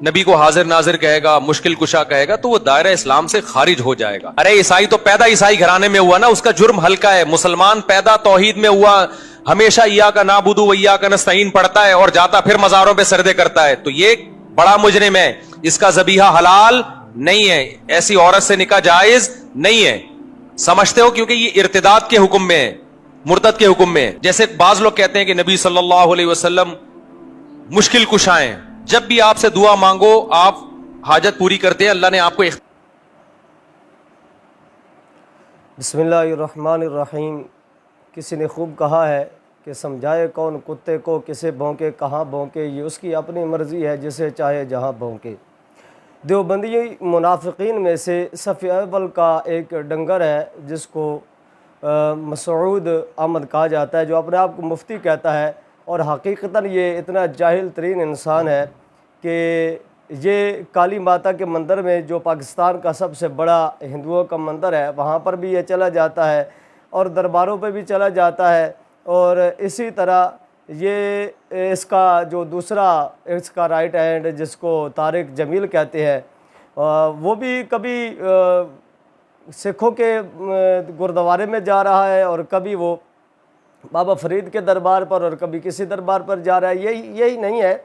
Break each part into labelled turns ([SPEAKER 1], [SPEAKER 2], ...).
[SPEAKER 1] نبی کو حاضر ناظر کہے گا، مشکل کشا کہے گا، تو وہ دائرہ اسلام سے خارج ہو جائے گا. ارے عیسائی تو پیدا عیسائی گھرانے میں ہوا نا، اس کا جرم ہلکا ہے. مسلمان پیدا توحید میں ہوا، ہمیشہ ایاک نعبد و ایاک نستعین پڑھتا ہے اور جاتا پھر مزاروں پہ سجدے کرتا ہے، تو یہ بڑا مجرم ہے. اس کا ذبیحہ حلال نہیں ہے، ایسی عورت سے نکاح جائز نہیں ہے. سمجھتے ہو؟ کیونکہ یہ ارتداد کے حکم میں ہے، مرتد کے حکم میں ہے. جیسے بعض لوگ کہتے ہیں کہ نبی صلی اللہ علیہ وسلم مشکل کشا ہیں، جب بھی آپ سے دعا مانگو آپ حاجت پوری کرتے ہیں، اللہ نے آپ کو
[SPEAKER 2] بسم اللہ الرحمن الرحیم. کسی نے خوب کہا ہے کہ سمجھائے کون کتے کو، کسے بھونکے کہاں بھونکے، یہ اس کی اپنی مرضی ہے جسے چاہے جہاں بھونکے. دیوبندی منافقین میں سے صف اول کا ایک ڈنگر ہے جس کو مسعود احمد کہا جاتا ہے، جو اپنے آپ کو مفتی کہتا ہے، اور حقیقتاً یہ اتنا جاہل ترین انسان ہے کہ یہ کالی ماتا کے مندر میں، جو پاکستان کا سب سے بڑا ہندوؤں کا مندر ہے، وہاں پر بھی یہ چلا جاتا ہے اور درباروں پہ بھی چلا جاتا ہے. اور اسی طرح یہ اس کا جو دوسرا اس کا رائٹ ہینڈ جس کو طارق جمیل کہتے ہیں، وہ بھی کبھی سکھوں کے گردوارے میں جا رہا ہے اور کبھی وہ بابا فرید کے دربار پر اور کبھی کسی دربار پر جا رہا ہے. یہی نہیں ہے،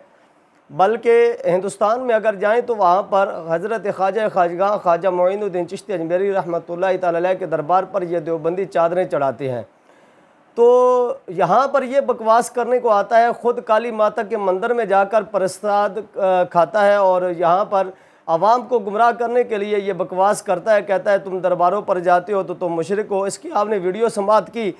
[SPEAKER 2] بلکہ ہندوستان میں اگر جائیں تو وہاں پر حضرت خواجہ خواجگاہ خواجہ معین الدین چشتی اجمیری رحمۃ اللہ تعالی علیہ کے دربار پر یہ دیوبندی چادریں چڑھاتے ہیں. تو یہاں پر یہ بکواس کرنے کو آتا ہے، خود کالی ماتا کے مندر میں جا کر پرساد کھاتا ہے اور یہاں پر عوام کو گمراہ کرنے کے لیے یہ بکواس کرتا ہے، کہتا ہے تم درباروں پر جاتے ہو تو تم مشرک ہو. اس کی آپ نے ویڈیو سماعت کی.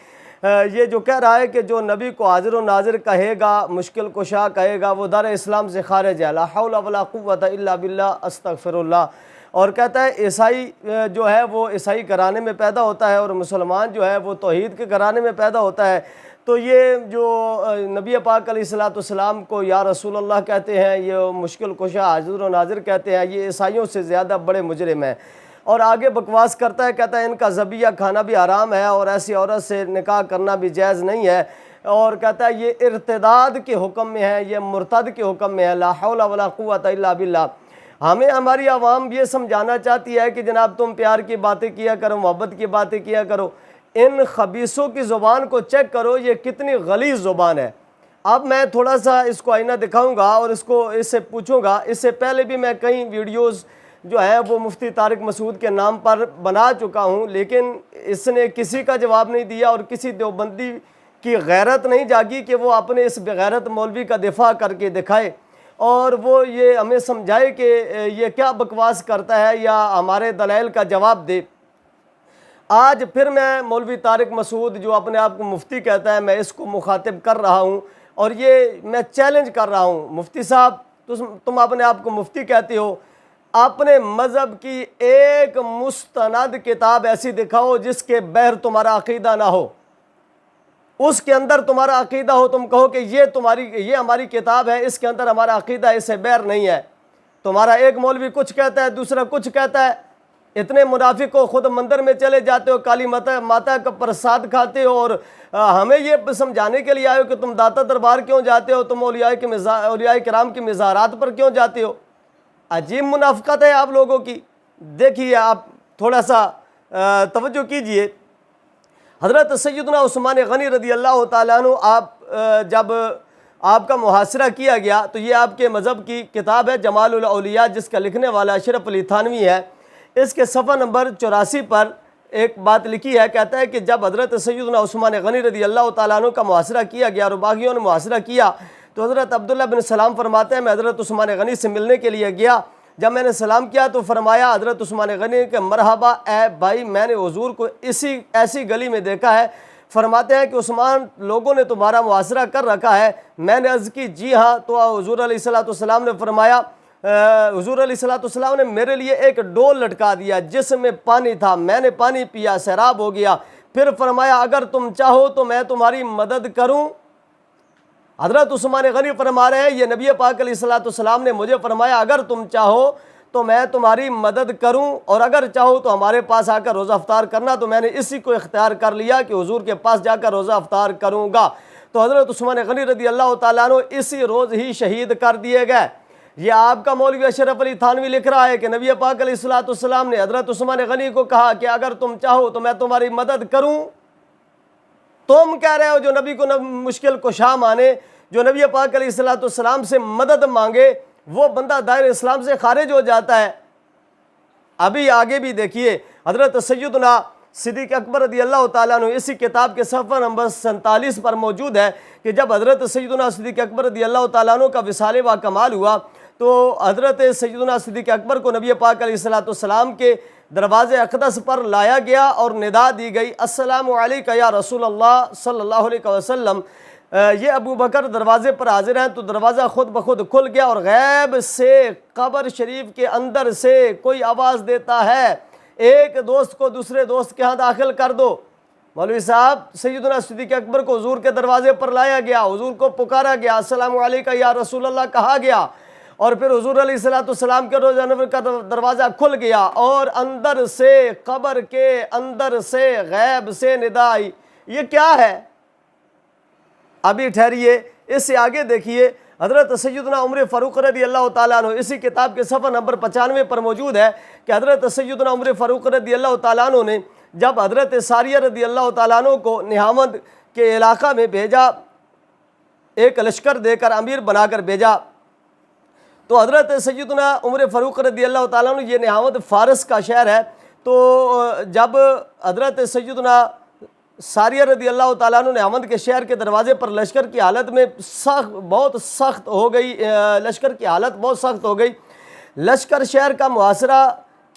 [SPEAKER 2] یہ جو کہہ رہا ہے کہ جو نبی کو حاضر و ناظر کہے گا، مشکل کشا کہے گا، وہ دار اسلام سے خارج ہے. لا حول ولا قوت الا باللہ، استغفر اللہ. اور کہتا ہے عیسائی جو ہے وہ عیسائی گھرانے میں پیدا ہوتا ہے اور مسلمان جو ہے وہ توحید کے گھرانے میں پیدا ہوتا ہے. تو یہ جو نبی پاک علیہ السلام کو یا رسول اللہ کہتے ہیں، یہ مشکل کشا حاضر و ناظر کہتے ہیں، یہ عیسائیوں سے زیادہ بڑے مجرم ہیں. اور آگے بکواس کرتا ہے، کہتا ہے ان کا ذبیحہ کھانا بھی حرام ہے اور ایسی عورت سے نکاح کرنا بھی جائز نہیں ہے. اور کہتا ہے یہ ارتداد کے حکم میں ہے، یہ مرتد کے حکم میں ہے. لا حول ولا قوت الا باللہ. ہمیں ہماری عوام یہ سمجھانا چاہتی ہے کہ جناب تم پیار کی باتیں کیا کرو، محبت کی باتیں کیا کرو. ان خبیثوں کی زبان کو چیک کرو، یہ کتنی غلیظ زبان ہے. اب میں تھوڑا سا اس کو آئینہ دکھاؤں گا اور اس سے پوچھوں گا. اس سے پہلے بھی میں کئی ویڈیوز جو ہیں وہ مفتی طارق مسعود کے نام پر بنا چکا ہوں، لیکن اس نے کسی کا جواب نہیں دیا اور کسی دیوبندی کی غیرت نہیں جاگی کہ وہ اپنے اس بغیرت مولوی کا دفاع کر کے دکھائے اور وہ یہ ہمیں سمجھائے کہ یہ کیا بکواس کرتا ہے یا ہمارے دلائل کا جواب دے. آج پھر میں مولوی طارق مسعود جو اپنے آپ کو مفتی کہتا ہے، میں اس کو مخاطب کر رہا ہوں اور یہ میں چیلنج کر رہا ہوں. مفتی صاحب تم اپنے آپ کو مفتی کہتے ہو، اپنے مذہب کی ایک مستند کتاب ایسی دکھاؤ جس کے بہر تمہارا عقیدہ نہ ہو، اس کے اندر تمہارا عقیدہ ہو، تم کہو کہ یہ ہماری کتاب ہے، اس کے اندر ہمارا عقیدہ ہے، اس سے بہر نہیں ہے. تمہارا ایک مولوی کچھ کہتا ہے، دوسرا کچھ کہتا ہے. اتنے منافق ہو، خود مندر میں چلے جاتے ہو، کالی ماتا کا پرساد کھاتے ہو اور ہمیں یہ سمجھانے کے لیے آئے ہو کہ تم داتا دربار کیوں جاتے ہو، تم اولیاء کرام کی مزارات پر کیوں جاتے ہو. عجیب منافقت ہے آپ لوگوں کی. دیکھیے آپ تھوڑا سا توجہ کیجئے. حضرت سیدنا عثمان غنی رضی اللہ تعالیٰ عنہ جب آپ کا محاصرہ کیا گیا تو یہ آپ کے مذہب کی کتاب ہے جمال الاولیاء، جس کا لکھنے والا اشرف علی تھانوی ہے. اس کے صفحہ نمبر 84 پر ایک بات لکھی ہے، کہتا ہے کہ جب حضرت سیدنا عثمان غنی رضی اللہ تعالیٰ عنہ کا محاصرہ کیا گیا اور باغیوں نے محاصرہ کیا تو حضرت عبداللہ بن سلام فرماتے ہیں میں حضرت عثمان غنی سے ملنے کے لیے گیا. جب میں نے سلام کیا تو فرمایا حضرت عثمان غنی کہ مرحبا اے بھائی، میں نے حضور کو ایسی گلی میں دیکھا ہے. فرماتے ہیں کہ عثمان لوگوں نے تمہارا محاصرہ کر رکھا ہے. میں نے عرض کی جی ہاں. تو حضور علیہ السلام نے فرمایا، حضور علیہ السلام نے میرے لیے ایک ڈول لٹکا دیا جس میں پانی تھا، میں نے پانی پیا، سیراب ہو گیا. پھر فرمایا اگر تم چاہو تو میں تمہاری مدد کروں. حضرت عثمان غنی فرما رہے ہیں یہ نبی پاک علیہ السلام نے مجھے فرمایا اگر تم چاہو تو میں تمہاری مدد کروں اور اگر چاہو تو ہمارے پاس آ کر روزہ افطار کرنا. تو میں نے اسی کو اختیار کر لیا کہ حضور کے پاس جا کر روزہ افطار کروں گا. تو حضرت عثمان غنی رضی اللہ تعالیٰ عنہ اسی روز ہی شہید کر دیے گئے. یہ آپ کا مولوی اشرف علی تھانوی لکھ رہا ہے کہ نبی پاک علیہ الصلوۃ والسلام نے حضرت عثمان غنی کو کہا کہ اگر تم چاہو تو میں تمہاری مدد کروں. تم کہہ رہے ہو جو نبی کو مشکل کشا مانے، جو نبی پاک علیہ الصلوۃ والسلام سے مدد مانگے، وہ بندہ دائرہ اسلام سے خارج ہو جاتا ہے. ابھی آگے بھی دیکھیے حضرت سیدنا صدیق اکبر رضی اللہ تعالیٰ عنہ اسی کتاب کے صفحہ نمبر 47 پر موجود ہے کہ جب حضرت سیدنا صدیق اکبر رضی اللہ تعالیٰ عنہ کا وصال با کمال ہوا تو حضرت سیدنا صدیق اکبر کو نبی پاک علیہ الصلوۃ والسلام کے دروازے اقدس پر لایا گیا اور ندا دی گئی، السلام علیکہ یا رسول اللہ صلی اللہ علیہ وسلم. یہ ابو بکر دروازے پر حاضر ہیں تو دروازہ خود بخود کھل گیا اور غیب سے قبر شریف کے اندر سے کوئی آواز دیتا ہے، ایک دوست کو دوسرے دوست کے ہاں داخل کر دو. مولوی صاحب سیدنا صدیق اکبر کو حضور کے دروازے پر لایا گیا، حضور کو پکارا گیا، السلام علیکہ یا رسول اللہ کہا گیا، اور پھر حضور علیہ الصلوۃ والسلام کے روضہ انور کا دروازہ کھل گیا اور اندر سے قبر کے اندر سے غیب سے ندا آئی. یہ کیا ہے؟ ابھی ٹھہریے، اس سے آگے دیکھیے حضرت سیدنا عمر فاروق رضی اللہ تعالیٰ عنہ اسی کتاب کے صفحہ نمبر 95 پر موجود ہے کہ حضرت سیدنا عمر فاروق رضی اللہ تعالیٰ عنہ نے جب حضرت ساریہ رضی اللہ تعالیٰ عنہ کو نہامند کے علاقہ میں بھیجا، ایک لشکر دے کر امیر بنا کر بھیجا، تو حضرت سیدنا عمر فاروق رضی اللہ تعالیٰ عنہ، یہ نہامند فارس کا شہر ہے، تو جب حضرت سیدنا ساریہ رضی اللہ تعالیٰ عنہ نہامند کے شہر کے دروازے پر لشکر کی حالت میں بہت سخت ہو گئی، لشکر کی حالت بہت سخت ہو گئی، لشکر شہر کا محاصرہ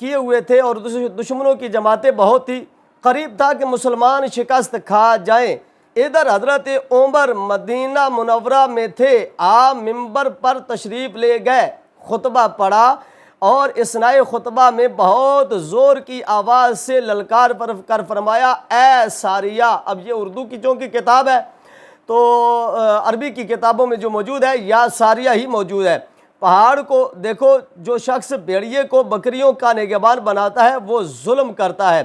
[SPEAKER 2] کیے ہوئے تھے اور دشمنوں کی جماعتیں بہت تھی، قریب تھا کہ مسلمان شکست کھا جائیں. ادھر حضرت عمر مدینہ منورہ میں تھے، آپ ممبر پر تشریف لے گئے، خطبہ پڑھا اور اثناء خطبہ میں بہت زور کی آواز سے للکار کر فرمایا، اے ساریہ. اب یہ اردو کی چونکہ کتاب ہے تو عربی کی کتابوں میں جو موجود ہے یا ساریہ ہی موجود ہے. پہاڑ کو دیکھو، جو شخص بھیڑیے کو بکریوں کا نگہبان بناتا ہے وہ ظلم کرتا ہے.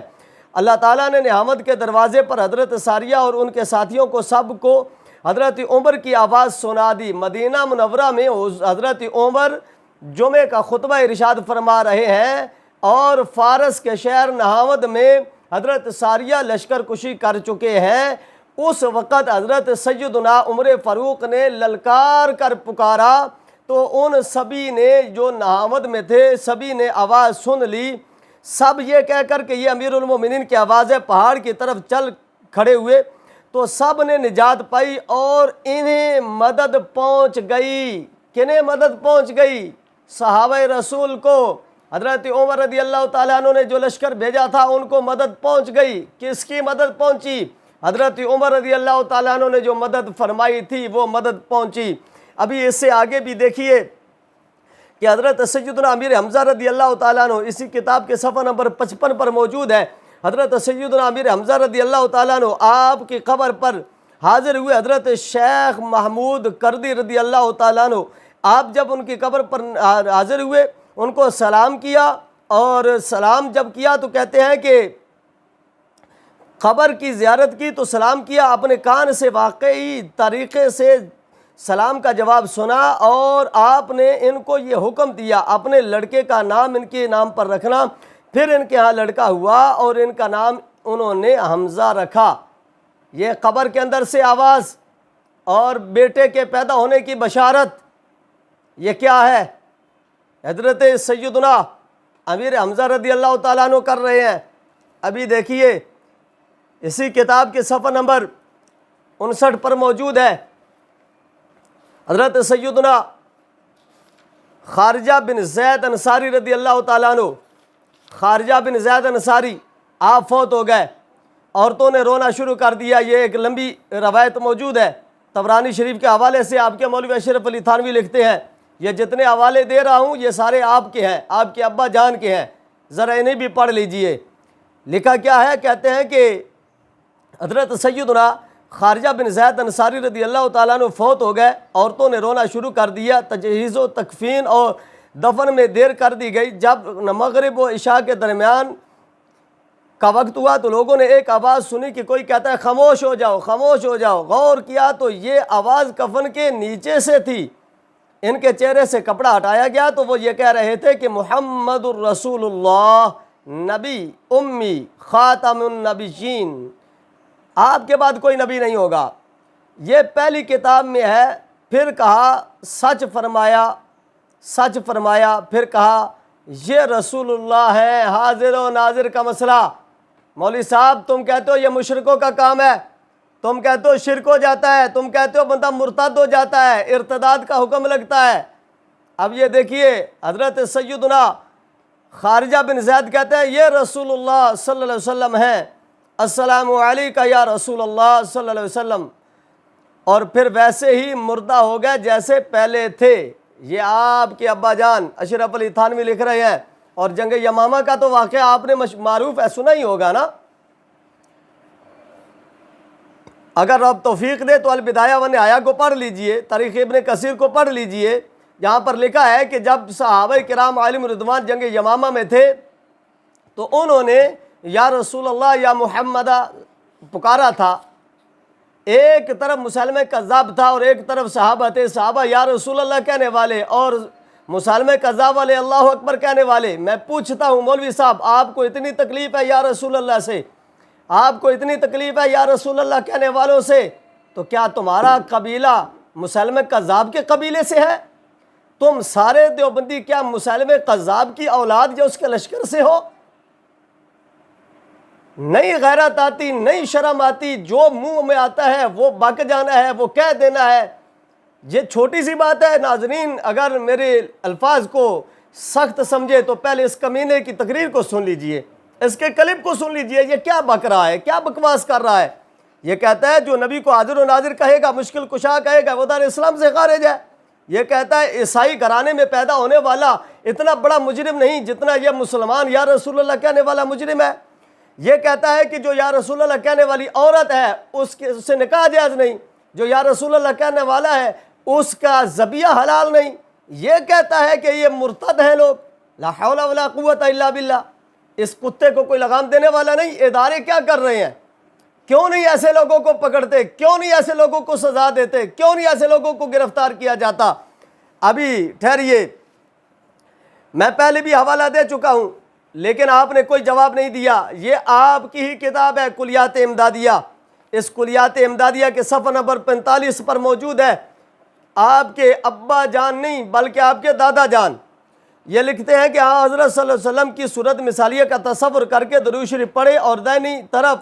[SPEAKER 2] اللہ تعالیٰ نے نہامند کے دروازے پر حضرت ساریہ اور ان کے ساتھیوں کو سب کو حضرت عمر کی آواز سنا دی. مدینہ منورہ میں حضرت عمر جمعے کا خطبہ ارشاد فرما رہے ہیں اور فارس کے شہر نہامند میں حضرت ساریہ لشکر کشی کر چکے ہیں. اس وقت حضرت سیدنا عمر فاروق نے للکار کر پکارا تو ان سبھی نے جو نہامند میں تھے سبھی نے آواز سن لی. سب یہ کہہ کر کہ یہ امیر المومنین کی آواز ہے پہاڑ کی طرف چل کھڑے ہوئے تو سب نے نجات پائی اور انہیں مدد پہنچ گئی. کنہیں مدد پہنچ گئی؟ صحابہ رسول کو. حضرت عمر رضی اللہ تعالیٰ عنہ نے جو لشکر بھیجا تھا ان کو مدد پہنچ گئی. کس کی مدد پہنچی؟ حضرت عمر رضی اللہ تعالیٰ عنہ نے جو مدد فرمائی تھی وہ مدد پہنچی. ابھی اس سے آگے بھی دیکھیے کہ حضرت سیدنا امیر حمزہ رضی اللہ تعالیٰ عنہ اسی کتاب کے صفحہ نمبر 55 پر موجود ہے. حضرت سیدنا امیر حمزہ رضی اللہ تعالیٰ عنہ آپ کی قبر پر حاضر ہوئے. حضرت شیخ محمود کردی رضی اللہ تعالیٰ عنہ آپ جب ان کی قبر پر حاضر ہوئے ان کو سلام کیا اور سلام جب کیا تو کہتے ہیں کہ قبر کی زیارت کی تو سلام کیا، اپنے کان سے واقعی طریقے سے سلام کا جواب سنا اور آپ نے ان کو یہ حکم دیا اپنے لڑکے کا نام ان کے نام پر رکھنا. پھر ان کے ہاں لڑکا ہوا اور ان کا نام انہوں نے حمزہ رکھا. یہ قبر کے اندر سے آواز اور بیٹے کے پیدا ہونے کی بشارت، یہ کیا ہے؟ حضرت سیدنا امیر حمزہ رضی اللہ تعالیٰ عنہ کر رہے ہیں. ابھی دیکھیے اسی کتاب کے صفحہ نمبر 59 پر موجود ہے. حضرت سیدنا خارجہ بن زید انصاری رضی اللہ تعالیٰ عنہ، خارجہ بن زید انصاری آپ فوت ہو گئے. عورتوں نے رونا شروع کر دیا. یہ ایک لمبی روایت موجود ہے طبرانی شریف کے حوالے سے. آپ کے مولوی اشرف علی تھانوی لکھتے ہیں یہ جتنے حوالے دے رہا ہوں یہ سارے آپ کے ہیں، آپ کے ابا جان کے ہیں، ذرا انہیں بھی پڑھ لیجئے. لکھا کیا ہے؟ کہتے ہیں کہ حضرت سیدنا خارجہ بن زید انصاری رضی اللہ تعالیٰ عنہ فوت ہو گئے. عورتوں نے رونا شروع کر دیا. تجہیز و تکفین اور دفن میں دیر کر دی گئی. جب مغرب و عشاء کے درمیان کا وقت ہوا تو لوگوں نے ایک آواز سنی کہ کوئی کہتا ہے خاموش ہو جاؤ، خاموش ہو جاؤ. غور کیا تو یہ آواز کفن کے نیچے سے تھی. ان کے چہرے سے کپڑا ہٹایا گیا تو وہ یہ کہہ رہے تھے کہ محمد الرسول اللہ، نبی امی خاتم النبیین، آپ کے بعد کوئی نبی نہیں ہوگا۔ یہ پہلی کتاب میں ہے۔ پھر کہا سچ فرمایا، سچ فرمایا، پھر کہا یہ رسول اللہ ہے، حاضر و ناظر کا مسئلہ۔ مولوی صاحب تم کہتے ہو یہ مشرکوں کا کام ہے، تم کہتے ہو شرک ہو جاتا ہے، تم کہتے ہو بندہ مرتد ہو جاتا ہے، ارتداد کا حکم لگتا ہے۔ اب یہ دیکھیے حضرت سیدنا خارجہ بن زید کہتے ہیں یہ رسول اللہ صلی اللہ علیہ وسلم ہیں، السلام علیکہ یا رسول اللہ صلی اللہ علیہ وسلم، اور پھر ویسے ہی مردہ ہو گئے جیسے پہلے تھے۔ یہ آپ کے ابا جان اشرف علی تھانوی لکھ رہے ہیں۔ اور جنگ یمامہ کا تو واقعہ آپ نے معروف ہے، سنا ہی ہوگا نا۔ اگر رب توفیق دے تو البدایہ و نہایہ کو پڑھ لیجئے، تاریخ ابن کثیر کو پڑھ لیجئے، جہاں پر لکھا ہے کہ جب صحابہ کرام عالم رضوان جنگ یمامہ میں تھے تو انہوں نے یا رسول اللہ یا محمدہ پکارا تھا۔ ایک طرف مسلمہ کذاب تھا اور ایک طرف صحابہ تھے، صحابہ یا رسول اللہ کہنے والے اور مسلمہ کذاب والے اللہ اکبر کہنے والے۔ میں پوچھتا ہوں مولوی صاحب آپ کو اتنی تکلیف ہے یا رسول اللہ سے، آپ کو اتنی تکلیف ہے یا رسول اللہ کہنے والوں سے، تو کیا تمہارا قبیلہ مسلمہ کذاب کے قبیلے سے ہے؟ تم سارے دیوبندی کیا مسلمہ کذاب کی اولاد یا اس کے لشکر سے ہو؟ نہیں غیرت آتی، نہیں شرم آتی، جو منہ میں آتا ہے وہ بک جانا ہے، وہ کہہ دینا ہے۔ یہ چھوٹی سی بات ہے ناظرین، اگر میرے الفاظ کو سخت سمجھے تو پہلے اس کمینے کی تقریر کو سن لیجئے، اس کے کلپ کو سن لیجئے۔ یہ کیا بک رہا ہے، کیا بکواس کر رہا ہے؟ یہ کہتا ہے جو نبی کو حاضر و ناظر کہے گا، مشکل کشا کہے گا، وہ دار اسلام سے خارج ہے۔ یہ کہتا ہے عیسائی گھرانے میں پیدا ہونے والا اتنا بڑا مجرم نہیں جتنا یہ مسلمان یا رسول اللہ کہنے والا مجرم ہے۔ یہ کہتا ہے کہ جو یا رسول اللہ کہنے والی عورت ہے اس سے نکاح جائز نہیں، جو یا رسول اللہ کہنے والا ہے اس کا ذبیحہ حلال نہیں۔ یہ کہتا ہے کہ یہ مرتد ہیں لوگ، لا حول ولا قوت الا باللہ۔ اس کتے کو کوئی لگام دینے والا نہیں۔ ادارے کیا کر رہے ہیں؟ کیوں نہیں ایسے لوگوں کو پکڑتے؟ کیوں نہیں ایسے لوگوں کو سزا دیتے؟ کیوں نہیں ایسے لوگوں کو گرفتار کیا جاتا؟ ابھی ٹھہریے، میں پہلے بھی حوالہ دے چکا ہوں لیکن آپ نے کوئی جواب نہیں دیا۔ یہ آپ کی ہی کتاب ہے کلیات امدادیہ، اس کلیات امدادیہ کے صفحہ نمبر 45 پر موجود ہے۔ آپ کے ابا جان نہیں بلکہ آپ کے دادا جان یہ لکھتے ہیں کہ ہاں حضرت صلی اللہ علیہ وسلم کی صورت مثالیہ کا تصور کر کے درود شریف پڑھے اور دائنی طرف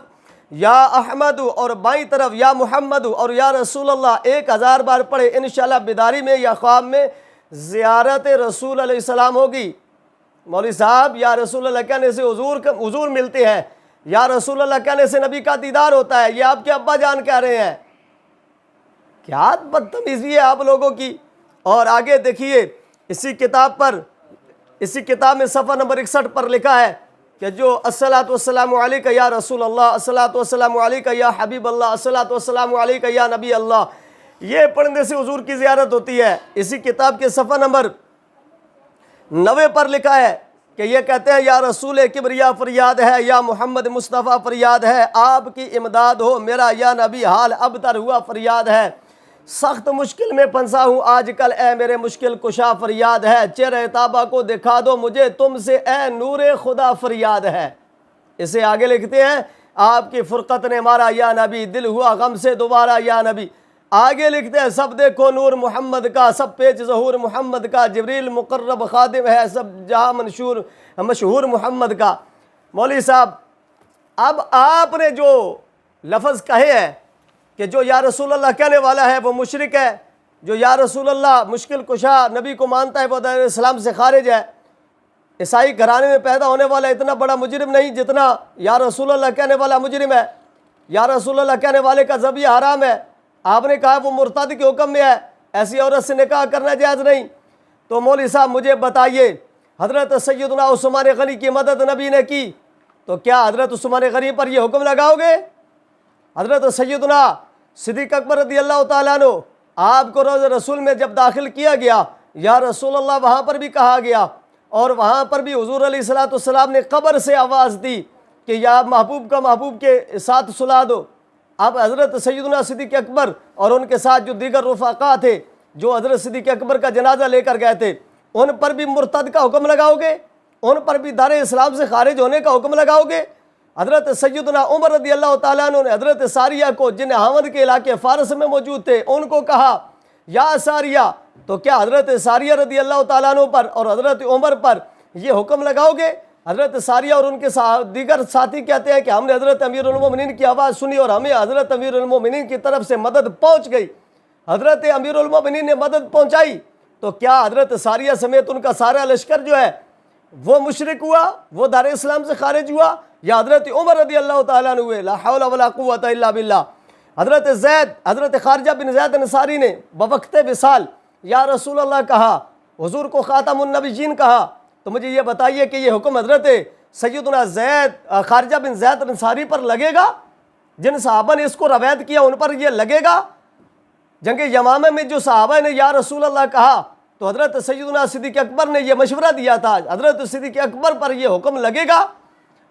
[SPEAKER 2] یا احمد اور بائیں طرف یا محمد اور یا رسول اللہ 1000 بار پڑھے، انشاءاللہ بیداری میں یا خواب میں زیارت رسول علیہ السلام ہوگی۔ مولوی صاحب یا رسول اللہ کہنے سے حضور ملتے ہیں، یا رسول اللہ کہنے سے نبی کا دیدار ہوتا ہے، یہ آپ کے ابا جان کہہ رہے ہیں۔ کیا بدتمیزی ہے آپ لوگوں کی۔ اور آگے دیکھیے اسی کتاب میں صفحہ نمبر 61 پر لکھا ہے کہ جو الصلاۃ والسلام علیکہ یا رسول اللہ، الصلاۃ والسلام علیکہ یا حبیب اللہ، الصلاۃ والسلام علیکہ یا نبی اللہ، یہ پڑھنے سے حضور کی زیارت ہوتی ہے۔ اسی کتاب کے صفحہ نمبر 90 پر لکھا ہے کہ یہ کہتے ہیں یا رسول کبریا فریاد ہے، یا محمد مصطفیٰ فریاد ہے، آپ کی امداد ہو، میرا یا نبی حال اب تر ہوا فریاد ہے، سخت مشکل میں پھنسا ہوں آج کل، اے میرے مشکل کشا فریاد ہے، چہرہ تابہ کو دکھا دو مجھے تم سے، اے نور خدا فریاد ہے۔ اسے آگے لکھتے ہیں آپ کی فرقت نے مارا یا نبی، دل ہوا غم سے دوبارہ یا نبی۔ آگے لکھتے ہیں سب دیکھو نور محمد کا، سب پیچ ظہور محمد کا، جبریل مقرب خادم ہے سب جہاں مشہور محمد کا۔ مولوی صاحب اب آپ نے جو لفظ کہے ہیں کہ جو یا رسول اللہ کہنے والا ہے وہ مشرک ہے، جو یا رسول اللہ مشکل کشا نبی کو مانتا ہے وہ دائرہ اسلام سے خارج ہے، عیسائی گھرانے میں پیدا ہونے والا اتنا بڑا مجرم نہیں جتنا یا رسول اللہ کہنے والا مجرم ہے، یا رسول اللہ کہنے والے کا ذبیحہ حرام ہے، آپ نے کہا وہ مرتد کے حکم میں ہے، ایسی عورت سے نکاح کرنا جائز نہیں۔ تو مولوی صاحب مجھے بتائیے حضرت سیدنا عثمان غنی کی مدد نبی نے کی تو کیا حضرت عثمان غنی پر یہ حکم لگاؤ گے؟ حضرت سیدنا صدیق اکبر رضی اللہ تعالیٰ عنہ آپ کو روضہ رسول میں جب داخل کیا گیا یا رسول اللہ وہاں پر بھی کہا گیا اور وہاں پر بھی حضور علیہ السلام نے قبر سے آواز دی کہ یا محبوب کا محبوب کے ساتھ سلا دو۔ اب حضرت سیدنا صدیق اکبر اور ان کے ساتھ جو دیگر رفقا تھے جو حضرت صدیق اکبر کا جنازہ لے کر گئے تھے، ان پر بھی مرتد کا حکم لگاؤ گے؟ ان پر بھی دار اسلام سے خارج ہونے کا حکم لگاؤ گے؟ حضرت سیدنا عمر رضی اللہ تعالیٰ عنہ نے حضرت ساریہ کو، جن حامد کے علاقے فارس میں موجود تھے، ان کو کہا یا ساریہ، تو کیا حضرت ساریہ رضی اللہ تعالیٰ عنہ پر اور حضرت عمر پر یہ حکم لگاؤ گے؟ حضرت ساریہ اور ان کے دیگر ساتھی کہتے ہیں کہ ہم نے حضرت امیر المومنین کی آواز سنی اور ہمیں حضرت امیر المومنین کی طرف سے مدد پہنچ گئی۔ حضرت امیر المومنین نے مدد پہنچائی، تو کیا حضرت ساریہ سمیت ان کا سارا لشکر جو ہے وہ مشرک ہوا، وہ دار اسلام سے خارج ہوا، یا حضرت عمر رضی اللہ تعالیٰ عنہ ہوئے؟ لا حول ولا قوت الا باللہ۔ حضرت خارجہ بن زید انصاری نے بوقت وصال یا رسول اللہ کہا، حضور کو خاتم النبیین کہا، تو مجھے یہ بتائیے کہ یہ حکم حضرت سیدنا خارجہ بن زید انصاری پر لگے گا؟ جن صحابہ نے اس کو روایت کیا ان پر یہ لگے گا؟ جنگ یمامہ میں جو صحابہ نے یا رسول اللہ کہا تو حضرت سیدنا صدیق اکبر نے یہ مشورہ دیا تھا، حضرت صدیق اکبر پر یہ حکم لگے گا؟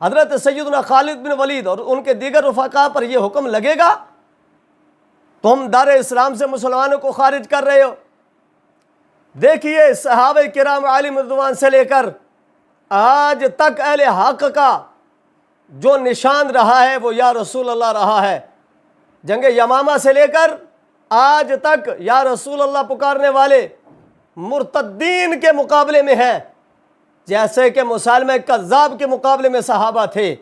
[SPEAKER 2] حضرت سیدنا خالد بن ولید اور ان کے دیگر رفقا پر یہ حکم لگے گا؟ تم دار اسلام سے مسلمانوں کو خارج کر رہے ہو۔ دیکھیے صحابہ کرام علیہم رضوان سے لے کر آج تک اہل حق کا جو نشان رہا ہے وہ یا رسول اللہ رہا ہے۔ جنگ یمامہ سے لے کر آج تک یا رسول اللہ پکارنے والے مرتدین کے مقابلے میں ہیں، جیسے کہ مسالمہ کذاب کے مقابلے میں صحابہ تھے۔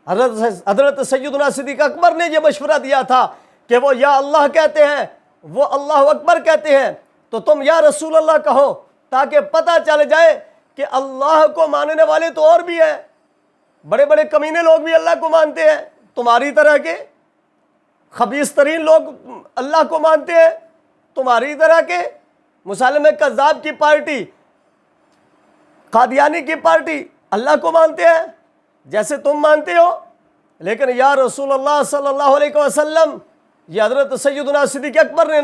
[SPEAKER 2] حضرت سیدنا صدیق اکبر نے یہ مشورہ دیا تھا کہ وہ یا اللہ کہتے ہیں، وہ اللہ اکبر کہتے ہیں، تو تم یا رسول اللہ کہو تاکہ پتہ چل جائے کہ اللہ کو ماننے والے تو اور بھی ہیں، بڑے بڑے کمینے لوگ بھی اللہ کو مانتے ہیں، تمہاری طرح کے خبیث ترین لوگ اللہ کو مانتے ہیں، تمہاری طرح کے مسالمہ کذاب کی پارٹی، قادیانی کی پارٹی اللہ کو مانتے ہیں جیسے تم مانتے ہو۔ لیکن یا رسول اللہ صلی اللہ علیہ وسلم یہ حضرت سیدنا صدیق اکبر نے